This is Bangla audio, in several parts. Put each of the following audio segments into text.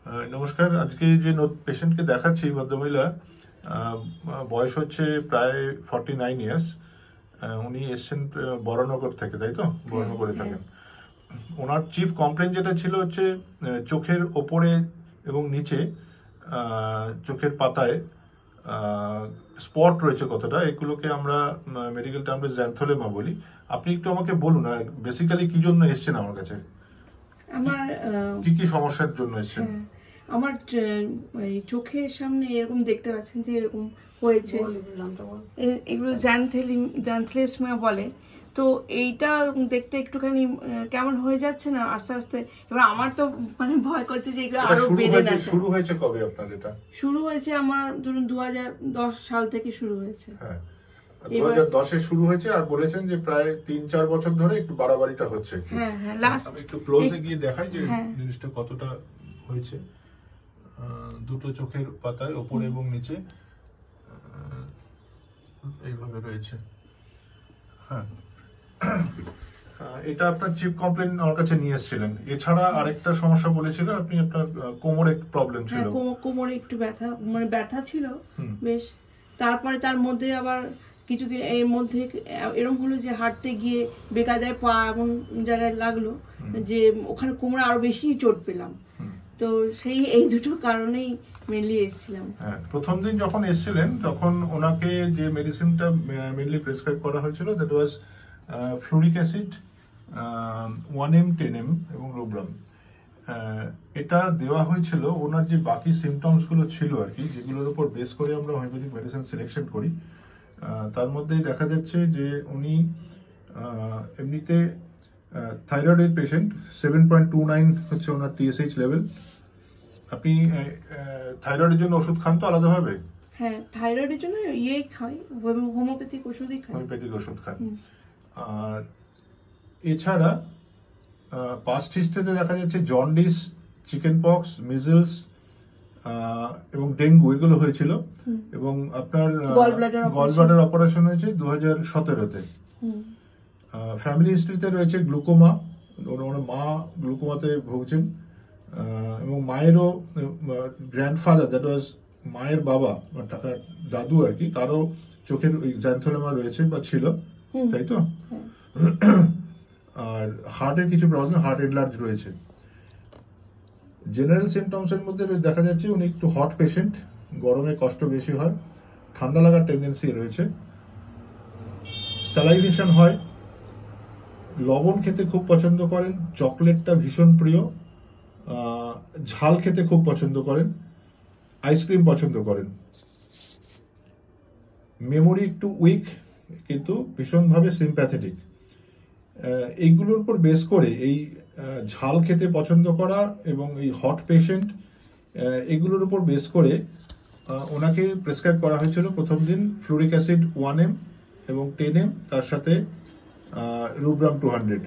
নমস্কার। আজকে যে পেশেন্টকে দেখাচ্ছি ভদ্রমহিলা, বয়স হচ্ছে প্রায় 49 ইয়ার্স। উনি এসছেন বরানগর থেকে, তাই তো? বরানগরে থাকেন। ওনার চিফ কমপ্লেন যেটা ছিল হচ্ছে চোখের ওপরে এবং নিচে চোখের পাতায় স্পট রয়েছে কতটা, এগুলোকে আমরা মেডিকেল টার্মে জ্যান্থোলেমা বলি। আপনি একটু আমাকে বলুন বেসিক্যালি কি জন্য এসছেন আমার কাছে, আমার কি কি সমস্যার জন্য এসছেন? আমার চোখের সামনে এরকম দেখতে পাচ্ছেন যে এরকম হয়েছে, এগুলো জ্যান্থেলেসমা বলে। তো এইটা দেখতে একটুখানি কেমন হয়ে যাচ্ছে না আস্তে আস্তে। এবার আমার তো মানে ভয় করছে যে এগুলো আরো বেড়ে না। শুরু হয়েছে কবে আপনার এটা? শুরু হয়েছে আমার ধরুন 2010 সাল থেকে শুরু হয়েছে। হ্যাঁ, 2010-এ শুরু হয়েছে আর বলেছেন যে প্রায় 3-4 বছর ধরে একটু বাড়াবাড়িটা হচ্ছে। হ্যাঁ হ্যাঁ, লাস্ট আমি একটু ক্লোজে গিয়ে দেখাই যে জিনিসটা কতটা হয়েছে। দুটো চোখের পাতায় ওপরে এবং নিচে এইভাবে রয়েছে। হ্যাঁ, এটা আপনার চিফ কমপ্লেন আমার কাছে নিয়ে এসেছিলেন। এছাড়া আরেকটা সমস্যা বলেছিলেন আপনি, আপনার কোমরে প্রবলেম ছিল। কোমরে একটু ব্যথা ছিল বেশ। তারপরে তার মধ্যে আবার কিছুদিন এর মধ্যে এরকম হলো যে হাঁটতে গিয়ে বেকায়দায় পা এমন জায়গায় লাগলো যে ওখানে কোমরে আরো বেশি চোট পেলাম। তো এই দুটো কারণেই মেনলি এসেছিলাম। হ্যাঁ, প্রথম দিন যখন এসেছিলেন তখন ওনাকে যে মেডিসিনটা মেনলি প্রেসক্রাইব করা হয়েছিল that was fluoric acid 1M 10M এবং রুব্রাম। এটা দেওয়া হয়েছিল ওনার যে বাকি সিমটমস গুলো ছিল আর কি, যেগুলোর উপর বেস করে আমরা হোমিওপ্যাথিক মেডিসিন সিলেকশন করি। তার মধ্যেই দেখা যাচ্ছে যে উনি এমনিতে থাইরয়েডের পেশেন্ট, 7.29 হচ্ছে ওনার TSH লেভেল। আপনি থাইরয়েডের জন্য ওষুধ খান তো আলাদাভাবে? হ্যাঁ, থাইরয়েডের জন্য খাই, হোমিওপ্যাথিক ওষুধই খাই। হোমিওপ্যাথিক ওষুধ খান। আর এছাড়া পাস্ট হিস্ট্রিতে দেখা যাচ্ছে জন্ডিস, চিকেন পক্স, মিজলস এবং ডেঙ্গু এগুলো হয়েছিল। এবং আপনার গল ব্লাডার অপারেশন হয়েছে 2017-তে। ফ্যামিলি হিস্ট্রিতে রয়েছে গ্লুকোমা, ওনার মা গ্লুকোমাতে ভুগছেন। এবং মায়েরও গ্র্যান্ডফাদার, দ্যাট ওয়াজ মায়ের বাবা, দাদু আর কি, তারও চোখের জ্যান্থোলেমা রয়েছে বা ছিল, তাই তো? আর হার্টের কিছু প্রবলেম, হার্ট এনলার্জ রয়েছে। জেনারেল সিমটমস এর মধ্যে দেখা যাচ্ছে উনি একটু হট পেশেন্ট, গরমে কষ্ট বেশি হয়, ঠান্ডা লাগার টেন্ডেন্সি রয়েছে, স্যালাইভেশন হয়, লবণ খেতে খুব পছন্দ করেন, চকলেটটা ভীষণ প্রিয়, ঝাল খেতে খুব পছন্দ করেন, আইসক্রিম পছন্দ করেন। মেমোরি একটু উইক কিন্তু ভীষণভাবে সিম্প্যাথেটিক। এইগুলোর উপর বেস করে, এই ঝাল খেতে পছন্দ করা এবং এই হট পেশেন্ট, এগুলোর উপর বেস করে ওনাকে প্রেসক্রাইব করা হয়েছিল প্রথম দিন ফ্লুরিক অ্যাসিড 1M এবং 10M, তার সাথে রুব্রাম 200।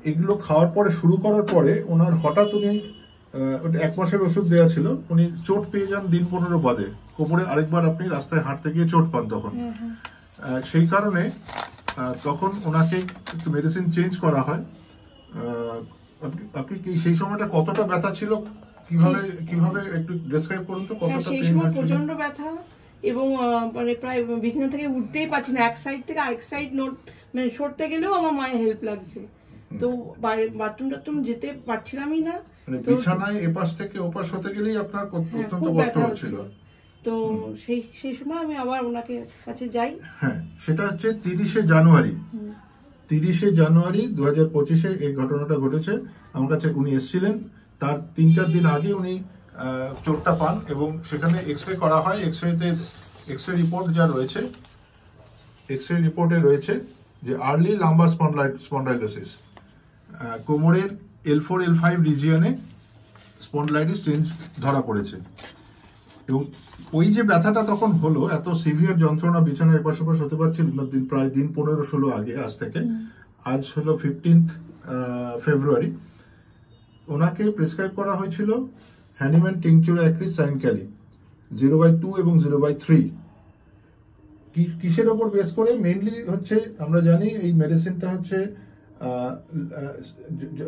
এগুলো খাওয়ার পরে, শুরু করার পরে ওনার হঠাৎ উনি 1 মাসের ওষুধ দেওয়া ছিল, উনি চোট পেয়ে যান দিন 15 বাদে। কোমরে আরেকবার আপনি রাস্তায় হাঁটতে গিয়ে চোট পান তখন। সেই কারণে তখন ওনাকে একটু মেডিসিন চেঞ্জ করা হয়। আপনি কি সেই সময়টা কতটা ব্যথা ছিল, কিভাবে একটু ডেসক্রাইব করুন তো? কতটা সেই সময় প্রচন্ড ব্যথা এবং মানে প্রায় বিছানা থেকে উঠতেই পারছি না, এক সাইড থেকে আরেক সাইড মানে সরতে গেলেও আমার মায়ের হেল্প লাগছে। তো বাথরুম যেতে পারছিলামই না, মানে বিছানায় এপাশ থেকে ওপাশ হতে গেলেই আপনার অত্যন্ত কষ্ট হচ্ছিল। তো সেই সময় আমি আবার ওনাকে কাছে যাই। হ্যাঁ, সেটা হচ্ছে 30শে জানুয়ারি 2025-এ এই ঘটনাটা ঘটেছে। আমার কাছে উনি এসেছিলেন, তার 3-4 দিন আগে উনি চোটটা পান এবং সেখানে এক্সরে করা হয়। এক্সরে রিপোর্ট যা রয়েছে, এক্সরে রিপোর্টে রয়েছে যে আর্লি লাম্বার স্পন্ডাইলোসিস, কোমরের L4 L5 রিজিয়নে স্পন্ডলাইটিস চেঞ্জ ধরা পড়েছে। এবং ওই যে ব্যথাটা তখন হলো, এত সিভিয়ার যন্ত্রণা, বিছানায় এপাশ ওপাশ হতে পারছিল না প্রায় দিন 15-16 আগে, আজ থেকে। আজ হলো 15 ফেব্রুয়ারি। ওনাকে প্রেসক্রাইব করা হয়েছিল হ্যানিম্যান টিংচুরা অ্যাক্রিস সাইনক্যালি 0/2 এবং 0/3। কিসের ওপর বেস করে? মেইনলি হচ্ছে আমরা জানি এই মেডিসিনটা হচ্ছে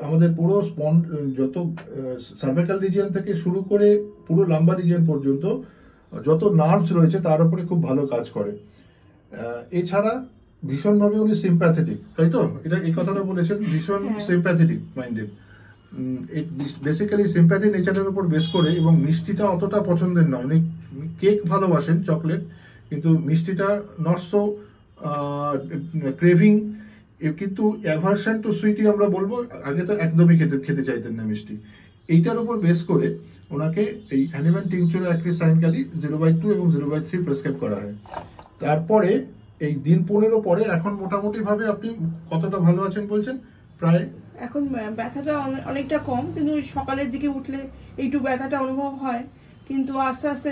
আমাদের পুরো যত সার্ভাইকাল রিজিয়ন থেকে শুরু করে পুরো লাম্বার রিজিয়ন পর্যন্ত যত নার্ভস রয়েছে তার উপরে খুব ভালো কাজ করে। এছাড়া ভীষণভাবে উনি সিম্প্যাথেটিক, তাই তো? এটা এই কথাটা বলেছেন, ভীষণ সিম্প্যাথেটিক মাইন্ডেড। বেসিক্যালি সিম্প্যাথি নেচারের উপর বেস করে, এবং মিষ্টিটা অতটা পছন্দের নয়। উনি কেক ভালোবাসেন, চকলেট, কিন্তু মিষ্টিটা নট সো ক্রেভিং, কিন্তু অ্যাভারশন টু সুইটি আমরা বলবো। আগে তো একদমই খেতে চাইতেন না মিষ্টি। এইটার উপর বেস করে ওনাকে এই অ্যানিম্যাল টিংচার অ্যাক্রিস সাইনকালি 0/2 এবং 0/3 প্রেসক্রাইব করা হয়। তারপরে এই দিন 15 পরে এখন মোটামুটি ভাবে আপনি কতটা ভালো আছেন বলছেন? প্রায় এখন ব্যথাটা অনেকটা কম, কিন্তু ওই সকালের দিকে উঠলে একটু ব্যথাটা অনুভব হয়, কিন্তু আস্তে আস্তে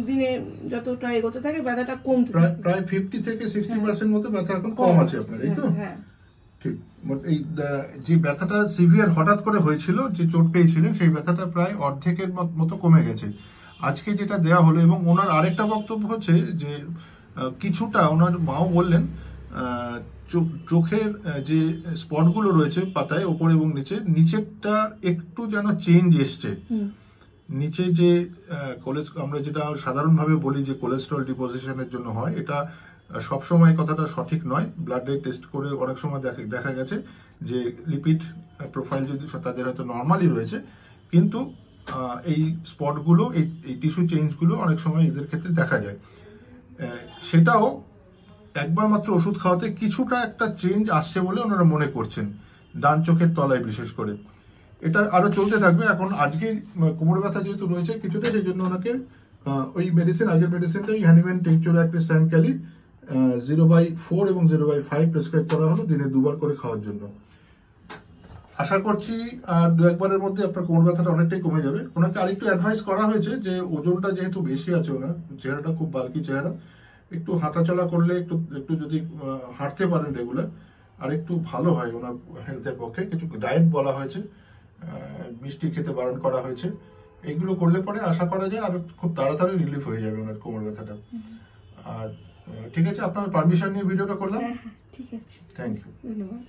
দিনে যতটা এগোতে থাকে ব্যথাটা কমতে থাকে। প্রায় 50 থেকে 60% মতো ব্যথা এখন কম আছে আপনার, এই তো? হ্যাঁ ঠিক। এই যে ব্যথাটা সিভিয়ার হঠাৎ করে হয়েছিল, যে চোট পেয়েছিলেন, সেই ব্যথাটা প্রায় অর্ধেকের মতো কমে গেছে আজকে যেটা দেয়া হলো। এবং ওনার আরেকটা বক্তব্য হচ্ছে যে কিছুটা ওনার মাও বললেন, চোখের যে স্পটগুলো রয়েছে পাতায় ওপরে এবং নিচেরটা একটু যেন চেঞ্জ এসছে। নিচে যে আমরা যেটা সাধারণভাবে বলি যে কোলেস্ট্রল ডিপোজিশনের জন্য হয়, এটা সবসময় কথাটা সঠিক নয়। ব্লাডে টেস্ট করে অনেক সময় দেখা গেছে যে লিপিড প্রোফাইল যদি তাদের হয়তো নর্মালি রয়েছে, কিন্তু এই স্পটগুলো, এই টিস্যু চেঞ্জগুলো অনেক সময় এদের ক্ষেত্রে দেখা যায়। সেটাও একবার মাত্র ওষুধ খাওয়াতে কিছুটা একটা চেঞ্জ আসছে বলে ওনারা মনে করছেন, ডান চোখের তলায় বিশেষ করে। এটা আরো চলতে থাকবে। এখন আজকে কোমর ব্যথা যেহেতু রয়েছে কিছুটা, সেই জন্য ওনাকে ওই মেডিসিন, আগের মেডিসিনটাই হ্যানিম্যান টিংচার অ্যাক্রিস সাইনকালি 0/4 এবং 0/5 প্রেসক্রাইব করা হলো, দিনে 2 বার করে খাওয়ার জন্য। আশা করছি আর 2-1 মধ্যে আপনার কোমর ব্যথাটা অনেকটাই কমে যাবে। ওনাকে আরেকটু অ্যাডভাইস করা হয়েছে যে ওজনটা যেহেতু বেশি আছে, ওনার চেহারাটা খুব বাল্কি চেহারা, একটু হাঁটাচলা করলে, একটু যদি হাঁটতে পারেন রেগুলার, আর একটু ভালো হয় ওনার হেলথের পক্ষে। কিছু ডায়েট বলা হয়েছে, মিষ্টি খেতে বারণ করা হয়েছে। এগুলো করলে পরে আশা করা যায় আর খুব তাড়াতাড়ি রিলিফ হয়ে যাবে ওনার কোমর ব্যথাটা। আর ঠিক আছে, আপনার পারমিশন নিয়ে ভিডিওটা করলাম। ঠিক আছে, থ্যাংক ইউ। ধন্যবাদ।